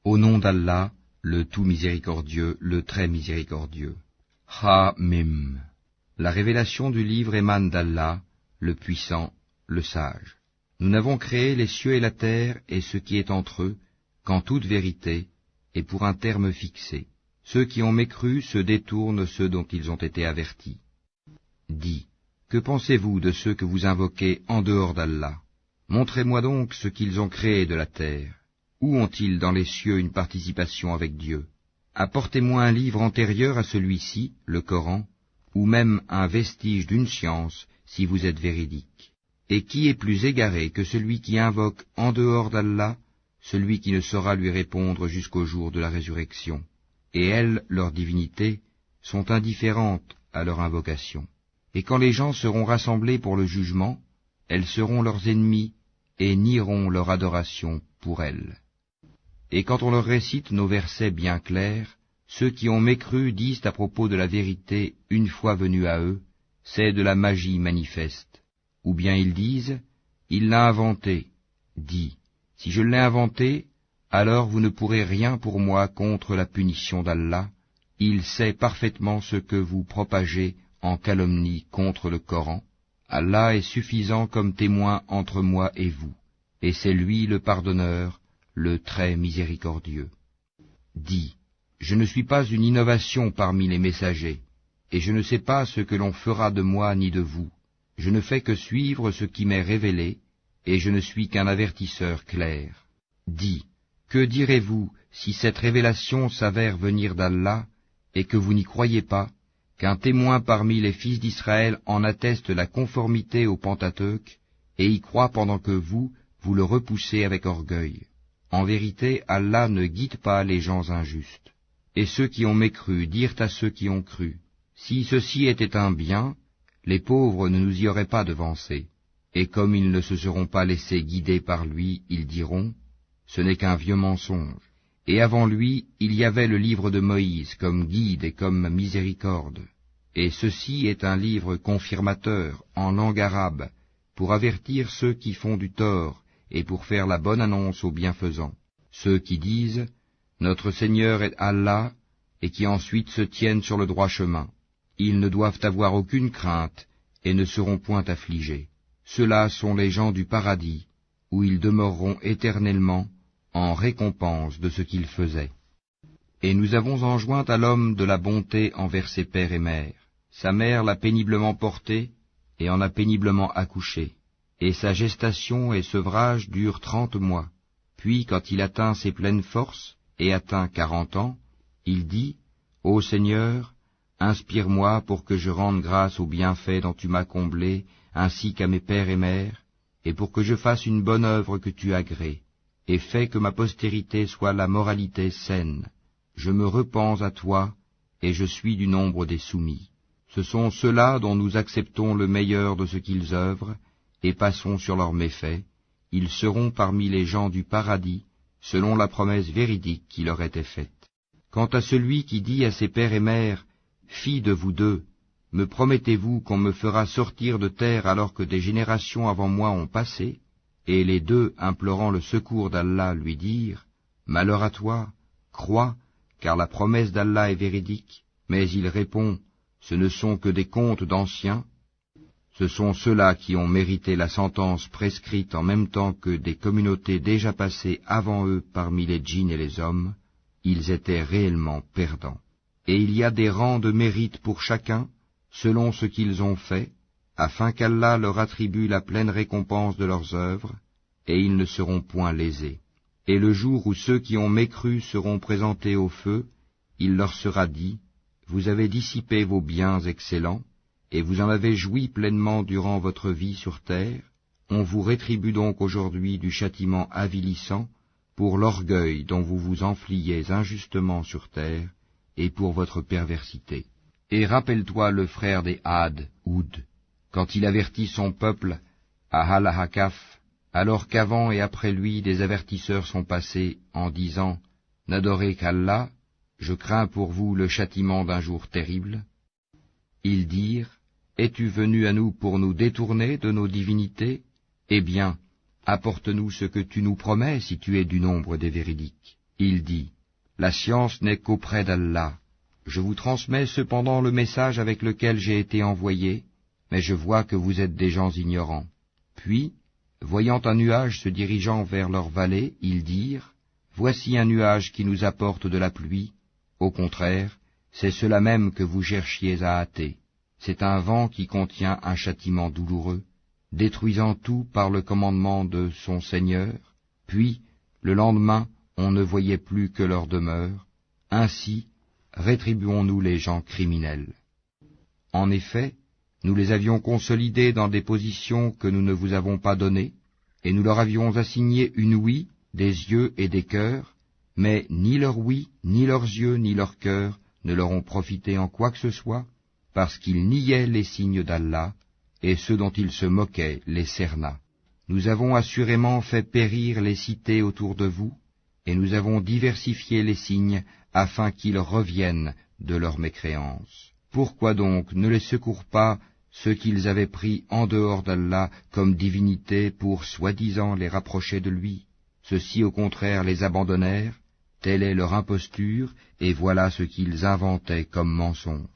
Au nom d'Allah, le tout miséricordieux, le très miséricordieux. Ha-Mim. La révélation du livre émane d'Allah, le puissant, le sage. Nous n'avons créé les cieux et la terre et ce qui est entre eux, qu'en toute vérité, et pour un terme fixé. Ceux qui ont mécru se détournent ceux dont ils ont été avertis. Dis, que pensez-vous de ceux que vous invoquez en dehors d'Allah? Montrez-moi donc ce qu'ils ont créé de la terre. Où ont-ils dans les cieux une participation avec Dieu? Apportez-moi un livre antérieur à celui-ci, le Coran, ou même un vestige d'une science, si vous êtes véridique. Et qui est plus égaré que celui qui invoque en dehors d'Allah, celui qui ne saura lui répondre jusqu'au jour de la résurrection? Et elles, leurs divinités, sont indifférentes à leur invocation. Et quand les gens seront rassemblés pour le jugement, elles seront leurs ennemis et nieront leur adoration pour elles. Et quand on leur récite nos versets bien clairs, ceux qui ont mécru disent à propos de la vérité une fois venue à eux, c'est de la magie manifeste. Ou bien ils disent, il l'a inventé. Dis, si je l'ai inventé, alors vous ne pourrez rien pour moi contre la punition d'Allah. Il sait parfaitement ce que vous propagez en calomnie contre le Coran. Allah est suffisant comme témoin entre moi et vous, et c'est lui le pardonneur, le très miséricordieux. Dis, je ne suis pas une innovation parmi les messagers, et je ne sais pas ce que l'on fera de moi ni de vous. Je ne fais que suivre ce qui m'est révélé, et je ne suis qu'un avertisseur clair. Dis, que direz-vous si cette révélation s'avère venir d'Allah, et que vous n'y croyez pas, qu'un témoin parmi les fils d'Israël en atteste la conformité au Pentateuque, et y croit pendant que vous le repoussez avec orgueil. En vérité, Allah ne guide pas les gens injustes. Et ceux qui ont mécru dirent à ceux qui ont cru, si ceci était un bien, les pauvres ne nous y auraient pas devancés. Et comme ils ne se seront pas laissés guider par lui, ils diront, ce n'est qu'un vieux mensonge. Et avant lui, il y avait le livre de Moïse comme guide et comme miséricorde. Et ceci est un livre confirmateur en langue arabe, pour avertir ceux qui font du tort et pour faire la bonne annonce aux bienfaisants. Ceux qui disent, notre Seigneur est Allah, et qui ensuite se tiennent sur le droit chemin. Ils ne doivent avoir aucune crainte et ne seront point affligés. Ceux-là sont les gens du paradis, où ils demeureront éternellement, en récompense de ce qu'ils faisaient. Et nous avons enjoint à l'homme de la bonté envers ses pères et mères. Sa mère l'a péniblement porté et en a péniblement accouché. Et sa gestation et sevrage durent 30 mois. Puis, quand il atteint ses pleines forces et atteint 40 ans, il dit, Ô Seigneur, inspire-moi pour que je rende grâce aux bienfaits dont tu m'as comblé, ainsi qu'à mes pères et mères, et pour que je fasse une bonne œuvre que tu agrées. Et fais que ma postérité soit la moralité saine. Je me repens à toi, et je suis du nombre des soumis. Ce sont ceux-là dont nous acceptons le meilleur de ce qu'ils œuvrent, et passons sur leurs méfaits. Ils seront parmi les gens du paradis, selon la promesse véridique qui leur était faite. Quant à celui qui dit à ses pères et mères, « Filles de vous deux, me promettez-vous qu'on me fera sortir de terre alors que des générations avant moi ont passé ?» Et les deux, implorant le secours d'Allah, lui dirent, « Malheur à toi, crois, car la promesse d'Allah est véridique. » Mais il répond, « Ce ne sont que des contes d'anciens. » Ce sont ceux-là qui ont mérité la sentence prescrite en même temps que des communautés déjà passées avant eux parmi les djinns et les hommes. Ils étaient réellement perdants. Et il y a des rangs de mérite pour chacun, selon ce qu'ils ont fait, afin qu'Allah leur attribue la pleine récompense de leurs œuvres, et ils ne seront point lésés. Et le jour où ceux qui ont mécru seront présentés au feu, il leur sera dit, « Vous avez dissipé vos biens excellents, et vous en avez joui pleinement durant votre vie sur terre, on vous rétribue donc aujourd'hui du châtiment avilissant pour l'orgueil dont vous vous enfliez injustement sur terre, et pour votre perversité. Et rappelle-toi le frère des Had, Houd, quand il avertit son peuple à Al-Hakaf, alors qu'avant et après lui des avertisseurs sont passés en disant « N'adorez qu'Allah, je crains pour vous le châtiment d'un jour terrible. » Ils dirent « Es-tu venu à nous pour nous détourner de nos divinités? Eh bien, apporte-nous ce que tu nous promets si tu es du nombre des véridiques. » Il dit, la science n'est qu'auprès d'Allah. Je vous transmets cependant le message avec lequel j'ai été envoyé, mais je vois que vous êtes des gens ignorants. Puis, voyant un nuage se dirigeant vers leur vallée, ils dirent, voici un nuage qui nous apporte de la pluie. Au contraire, c'est cela même que vous cherchiez à hâter. C'est un vent qui contient un châtiment douloureux, détruisant tout par le commandement de son Seigneur. Puis, le lendemain, on ne voyait plus que leur demeure. Ainsi, rétribuons-nous les gens criminels. En effet, nous les avions consolidés dans des positions que nous ne vous avons pas données, et nous leur avions assigné une ouïe, des yeux et des cœurs, mais ni leur ouïe, ni leurs yeux, ni leurs cœurs ne leur ont profité en quoi que ce soit, parce qu'ils niaient les signes d'Allah, et ceux dont ils se moquaient les cerna. Nous avons assurément fait périr les cités autour de vous, et nous avons diversifié les signes afin qu'ils reviennent de leur mécréance. Pourquoi donc ne les secourent pas ceux qu'ils avaient pris en dehors d'Allah comme divinités pour soi-disant les rapprocher de lui? Ceux-ci au contraire les abandonnèrent, telle est leur imposture, et voilà ce qu'ils inventaient comme mensonge.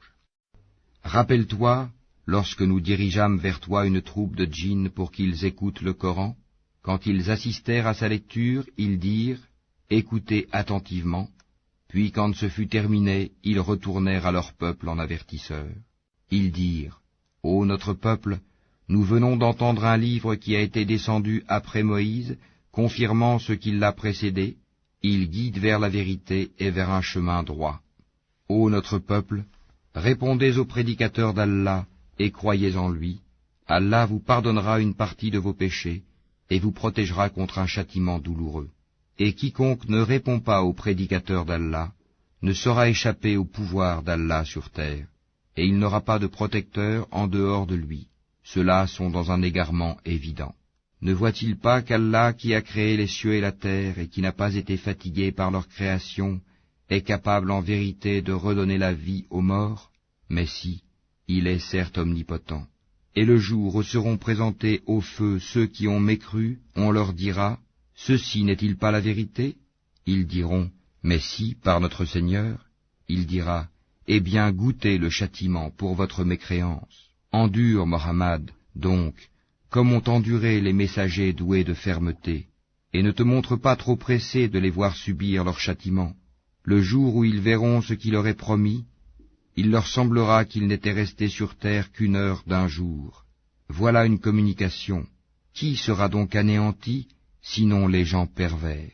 Rappelle-toi, lorsque nous dirigeâmes vers toi une troupe de djinns pour qu'ils écoutent le Coran, quand ils assistèrent à sa lecture, ils dirent, écoutez attentivement, puis quand ce fut terminé, ils retournèrent à leur peuple en avertisseurs. Ils dirent, ô notre peuple, nous venons d'entendre un livre qui a été descendu après Moïse, confirmant ce qui l'a précédé, il guide vers la vérité et vers un chemin droit. Ô notre peuple, répondez aux prédicateurs d'Allah et croyez en lui. Allah vous pardonnera une partie de vos péchés et vous protégera contre un châtiment douloureux. Et quiconque ne répond pas aux prédicateurs d'Allah ne saura échapper au pouvoir d'Allah sur terre, et il n'aura pas de protecteur en dehors de lui. Ceux-là sont dans un égarement évident. Ne voit-il pas qu'Allah, qui a créé les cieux et la terre et qui n'a pas été fatigué par leur création, est capable en vérité de redonner la vie aux morts? Mais si, il est certes omnipotent. Et le jour où seront présentés au feu ceux qui ont mécru, on leur dira, « Ceci n'est-il pas la vérité ?» Ils diront, « Mais si, par notre Seigneur. » Il dira, « Eh bien, goûtez le châtiment pour votre mécréance. Endure, Mohammed, donc, comme ont enduré les messagers doués de fermeté, et ne te montre pas trop pressé de les voir subir leur châtiment. Le jour où ils verront ce qui leur est promis, il leur semblera qu'ils n'étaient restés sur terre qu'une heure d'un jour. Voilà une communication. Qui sera donc anéanti, sinon les gens pervers?